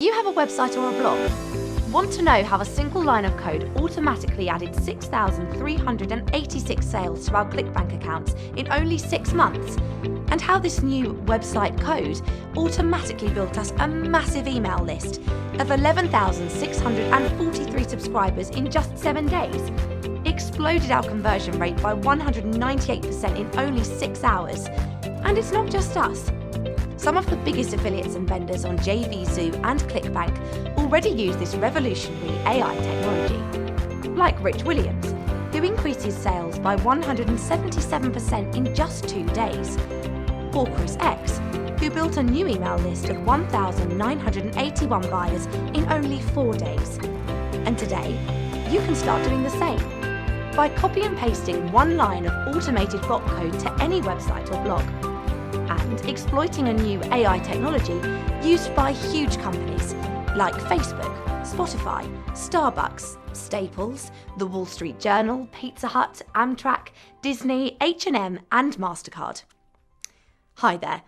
You have a website or a blog? Want to know how a single line of code automatically added 6,386 sales to our ClickBank accounts in only 6 months? And how this new website code automatically built us a massive email list of 11,643 subscribers in just 7 days? Exploded our conversion rate by 198% in only 6 hours. And it's not just us. Some of the biggest affiliates and vendors on JVZoo and ClickBank already use this revolutionary AI technology. Like Rich Williams, who increased his sales by 177% in just 2 days. Or Chris X, who built a new email list of 1,981 buyers in only 4 days. And today, you can start doing the same by copy and pasting one line of automated bot code to any website or blog, and exploiting a new AI technology used by huge companies like Facebook, Spotify, Starbucks, Staples, The Wall Street Journal, Pizza Hut, Amtrak, Disney, H&M and MasterCard. Hi there.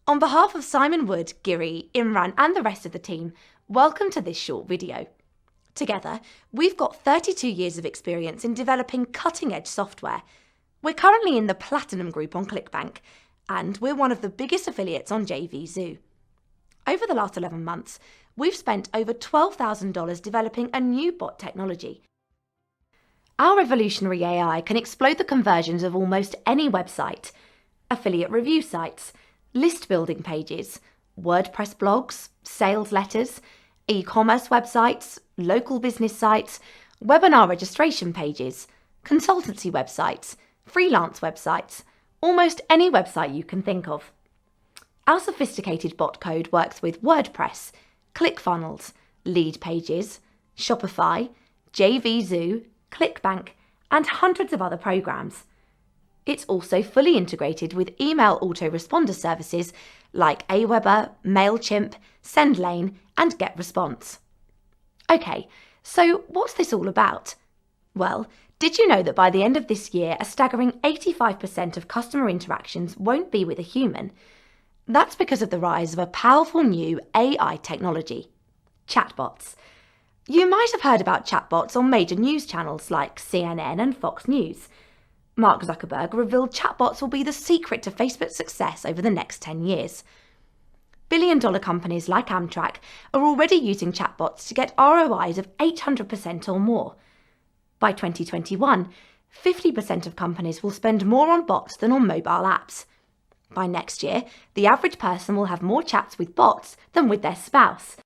On behalf of Simon Wood, Giri, Imran and the rest of the team, welcome to this short video. Together, we've got 32 years of experience in developing cutting-edge software. We're currently in the Platinum Group on ClickBank, and we're one of the biggest affiliates on JVZoo. Over the last 11 months, we've spent over $12,000 developing a new bot technology. Our revolutionary AI can explode the conversions of almost any website: affiliate review sites, list building pages, WordPress blogs, sales letters, e-commerce websites, local business sites, webinar registration pages, consultancy websites, freelance websites, almost any website you can think of. Our sophisticated bot code works with WordPress, ClickFunnels, Lead Pages, Shopify, JVZoo, ClickBank, and hundreds of other programs. It's also fully integrated with email autoresponder services like Aweber, MailChimp, SendLane, and GetResponse. Okay, so what's this all about? Well, did you know that by the end of this year, a staggering 85% of customer interactions won't be with a human? That's because of the rise of a powerful new AI technology: chatbots. You might have heard about chatbots on major news channels like CNN and Fox News. Mark Zuckerberg revealed chatbots will be the secret to Facebook's success over the next 10 years. Billion-dollar companies like Amtrak are already using chatbots to get ROIs of 800% or more. By 2021, 50% of companies will spend more on bots than on mobile apps. By next year, the average person will have more chats with bots than with their spouse.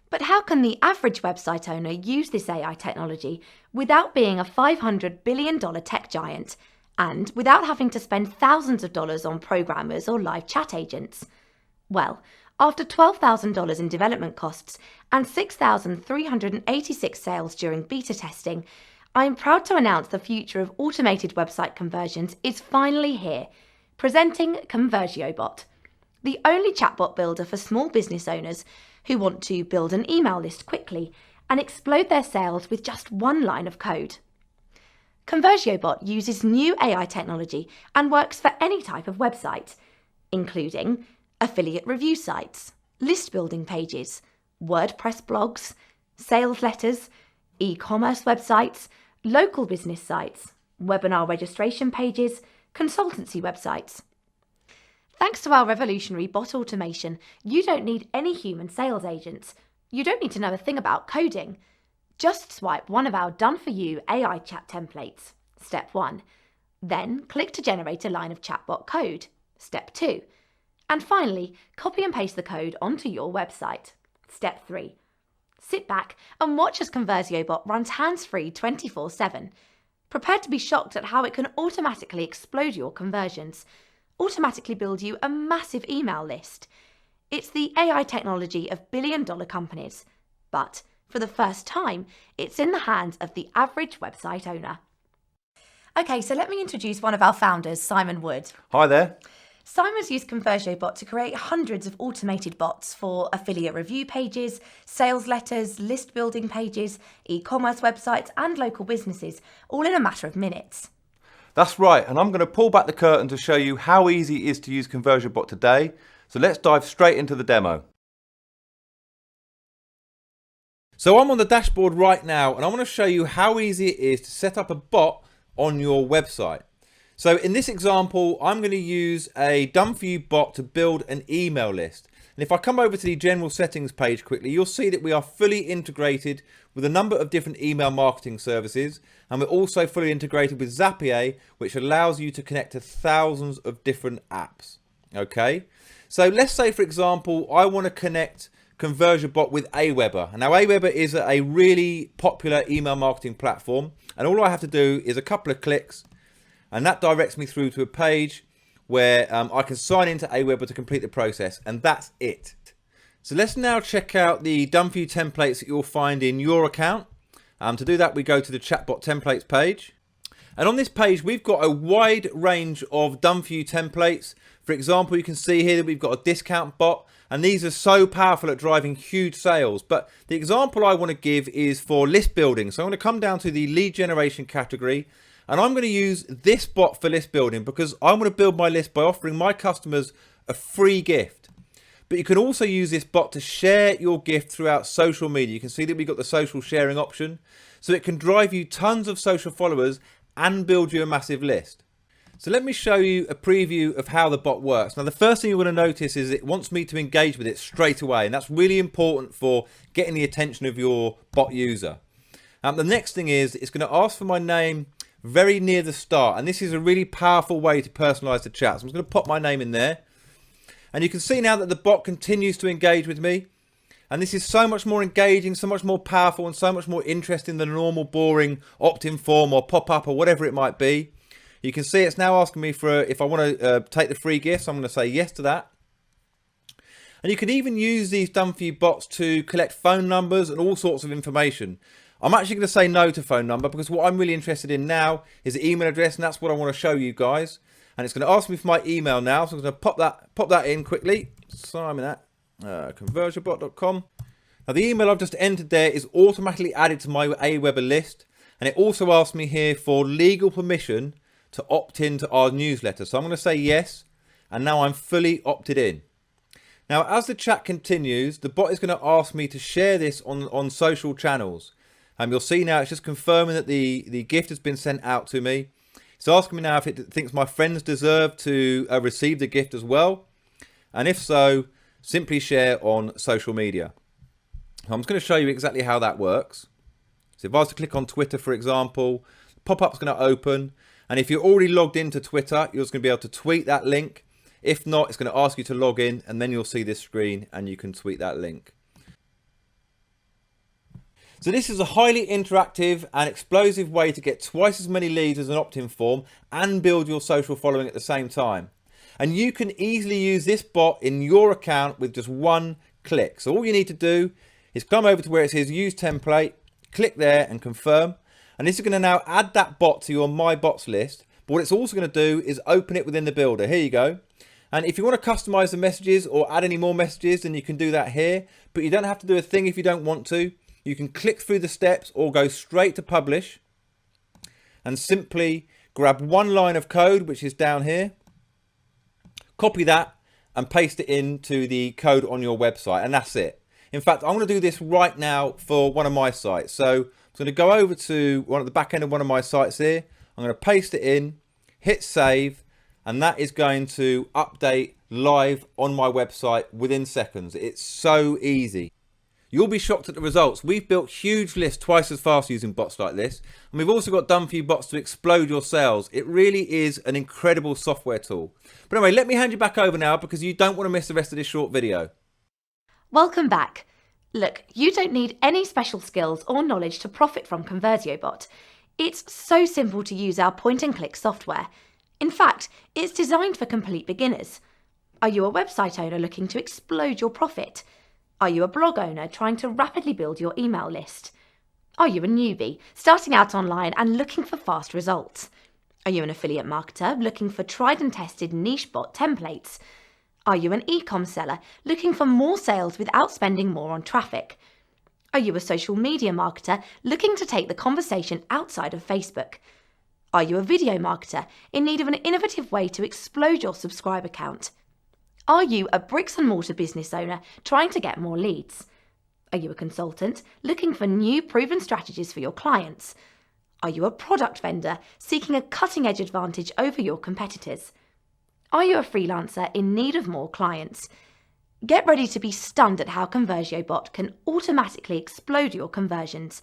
But how can the average website owner use this AI technology without being a $500 billion tech giant and without having to spend thousands of dollars on programmers or live chat agents? Well, after $12,000 in development costs and 6,386 sales during beta testing, I am proud to announce the future of automated website conversions is finally here, presenting ConversioBot, the only chatbot builder for small business owners who want to build an email list quickly and explode their sales with just one line of code. ConversioBot uses new AI technology and works for any type of website, including affiliate review sites, list building pages, WordPress blogs, sales letters, e-commerce websites, local business sites, webinar registration pages, consultancy websites. Thanks to our revolutionary bot automation, you don't need any human sales agents. You don't need to know a thing about coding. Just swipe one of our done-for-you AI chat templates, Step 1. Then click to generate a line of chatbot code, Step 2. And finally, copy and paste the code onto your website, Step 3. Sit back and watch as ConversioBot runs hands-free 24/7. Prepare to be shocked at how it can automatically explode your conversions, automatically build you a massive email list. It's the AI technology of billion-dollar companies, but for the first time, it's in the hands of the average website owner. Okay, so let me introduce one of our founders, Simon Wood. Hi there. Simon's used ConversioBot to create hundreds of automated bots for affiliate review pages, sales letters, list building pages, e-commerce websites and local businesses, all in a matter of minutes. That's right, and I'm going to pull back the curtain to show you how easy it is to use ConversioBot today. So let's dive straight into the demo. So I'm on the dashboard right now, and I want to show you how easy it is to set up a bot on your website. So in this example, I'm going to use a done for you bot to build an email list. And if I come over to the general settings page quickly, you'll see that we are fully integrated with a number of different email marketing services. And we're also fully integrated with Zapier, which allows you to connect to thousands of different apps. Okay. So let's say, for example, I want to connect ConversioBot with Aweber. And now Aweber is a really popular email marketing platform. And all I have to do is a couple of clicks, and that directs me through to a page where I can sign into Aweber to complete the process, and that's it. So let's now check out the done for you templates that you'll find in your account. To do that, we go to the Chatbot templates page. And on this page, we've got a wide range of done for you templates. For example, you can see here that we've got a discount bot, and these are so powerful at driving huge sales. But the example I want to give is for list building. So I'm going to come down to the lead generation category, and I'm going to use this bot for list building because I want to build my list by offering my customers a free gift. But you can also use this bot to share your gift throughout social media. You can see that we've got the social sharing option. So it can drive you tons of social followers and build you a massive list. So let me show you a preview of how the bot works. Now, the first thing you're going to notice is it wants me to engage with it straight away. And that's really important for getting the attention of your bot user. The next thing is it's going to ask for my name very near the start, and this is a really powerful way to personalize the chat. So I'm just going to pop my name in there, and you can see now that the bot continues to engage with me, and this is so much more engaging, so much more powerful, and so much more interesting than a normal boring opt-in form or pop-up or whatever it might be. You can see it's now asking me for if I want to take the free gift, so I'm going to say yes to that. And you can even use these done for you bots to collect phone numbers and all sorts of information. I'm actually going to say no to phone number because what I'm really interested in now is the email address, and that's what I want to show you guys. And it's going to ask me for my email now, so I'm going to pop that in quickly. Simon at ConversioBot.com. Now the email I've just entered there is automatically added to my Aweber list, and it also asks me here for legal permission to opt into our newsletter. So I'm going to say yes, and now I'm fully opted in. Now as the chat continues, the bot is going to ask me to share this on social channels. You'll see now it's just confirming that the gift has been sent out to me. It's asking me now if it thinks my friends deserve to receive the gift as well. And if so, simply share on social media. I'm just going to show you exactly how that works. So if I was to click on Twitter, for example, the pop-up's going to open. And if you're already logged into Twitter, you're just going to be able to tweet that link. If not, it's going to ask you to log in, and then you'll see this screen and you can tweet that link. So this is a highly interactive and explosive way to get twice as many leads as an opt-in form and build your social following at the same time. And you can easily use this bot in your account with just one click. So all you need to do is come over to where it says use template, click there and confirm. And this is going to now add that bot to your My Bots list. But what it's also going to do is open it within the builder. Here you go. And if you want to customize the messages or add any more messages, then you can do that here. But you don't have to do a thing if you don't want to. You can click through the steps or go straight to publish and simply grab one line of code, which is down here, copy that and paste it into the code on your website, and that's it. In fact, I'm going to do this right now for one of my sites. So I'm going to go over to one at the back end of one of my sites here. I'm going to paste it in, hit save, and that is going to update live on my website within seconds. It's so easy. You'll be shocked at the results. We've built huge lists twice as fast using bots like this. And we've also got done for you bots to explode your sales. It really is an incredible software tool. But anyway, let me hand you back over now because you don't want to miss the rest of this short video. Welcome back. Look, you don't need any special skills or knowledge to profit from ConversioBot. It's so simple to use our point-and-click software. In fact, it's designed for complete beginners. Are you a website owner looking to explode your profit? Are you a blog owner trying to rapidly build your email list? Are you a newbie starting out online and looking for fast results? Are you an affiliate marketer looking for tried and tested niche bot templates? Are you an e-com seller looking for more sales without spending more on traffic? Are you a social media marketer looking to take the conversation outside of Facebook? Are you a video marketer in need of an innovative way to explode your subscriber count? Are you a bricks and mortar business owner trying to get more leads? Are you a consultant looking for new proven strategies for your clients? Are you a product vendor seeking a cutting-edge advantage over your competitors? Are you a freelancer in need of more clients? Get ready to be stunned at how ConversioBot can automatically explode your conversions,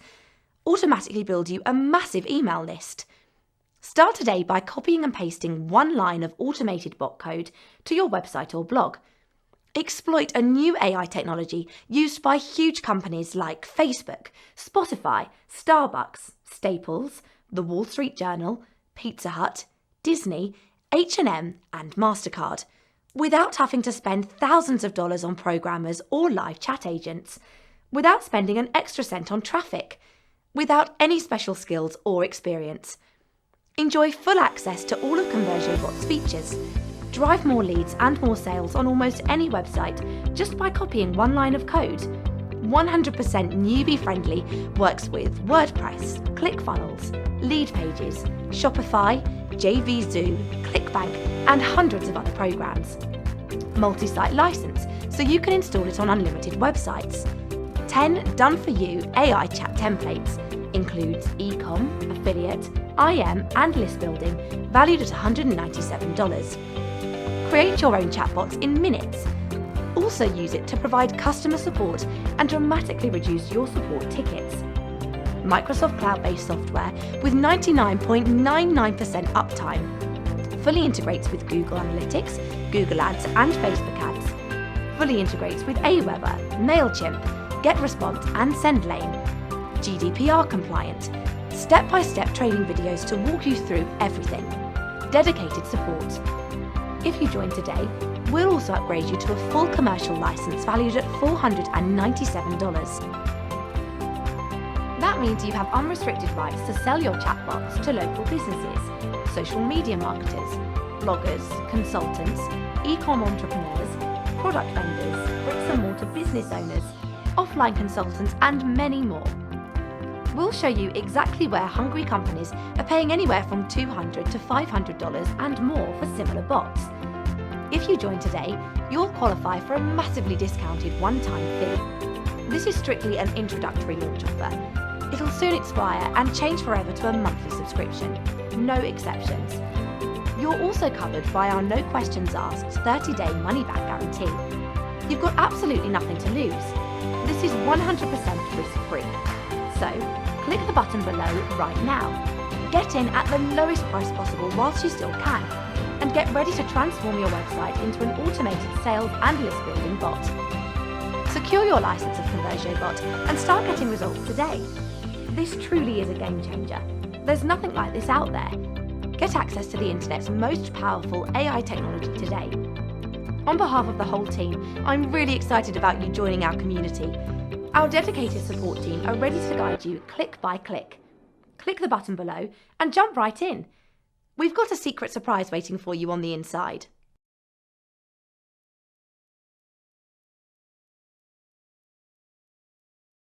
automatically build you a massive email list. Start today by copying and pasting one line of automated bot code to your website or blog. Exploit a new AI technology used by huge companies like Facebook, Spotify, Starbucks, Staples, The Wall Street Journal, Pizza Hut, Disney, H&M, and MasterCard, without having to spend thousands of dollars on programmers or live chat agents, without spending an extra cent on traffic, without any special skills or experience. Enjoy full access to all of ConversioBot's features. Drive more leads and more sales on almost any website just by copying one line of code. 100% newbie-friendly, works with WordPress, ClickFunnels, Lead Pages, Shopify, JVZoo, ClickBank, and hundreds of other programs. Multi-site license, so you can install it on unlimited websites. 10 done-for-you AI chat templates, includes e-com, affiliate, IM, and list building, valued at $197. Create your own chatbots in minutes. Also use it to provide customer support and dramatically reduce your support tickets. Microsoft Cloud-based software with 99.99% uptime. Fully integrates with Google Analytics, Google Ads, and Facebook Ads. Fully integrates with Aweber, MailChimp, GetResponse, and SendLane. GDPR compliant. Step-by-step training videos to walk you through everything. Dedicated support. If you join today, we'll also upgrade you to a full commercial license valued at $497. That means you have unrestricted rights to sell your chatbots to local businesses, social media marketers, bloggers, consultants, e-com entrepreneurs, product vendors, bricks and mortar business owners, offline consultants, and many more. We'll show you exactly where hungry companies are paying anywhere from $200 to $500 and more for similar bots. If you join today, you'll qualify for a massively discounted one-time fee. This is strictly an introductory launch offer. It'll soon expire and change forever to a monthly subscription. No exceptions. You're also covered by our no questions asked 30-day money-back guarantee. You've got absolutely nothing to lose. This is 100% risk-free. So, click the button below right now. Get in at the lowest price possible whilst you still can, and get ready to transform your website into an automated sales and list building bot. Secure your license of ConversioBot and start getting results today. This truly is a game changer. There's nothing like this out there. Get access to the internet's most powerful AI technology today. On behalf of the whole team, I'm really excited about you joining our community. Our dedicated support team are ready to guide you click by click. Click the button below and jump right in. We've got a secret surprise waiting for you on the inside.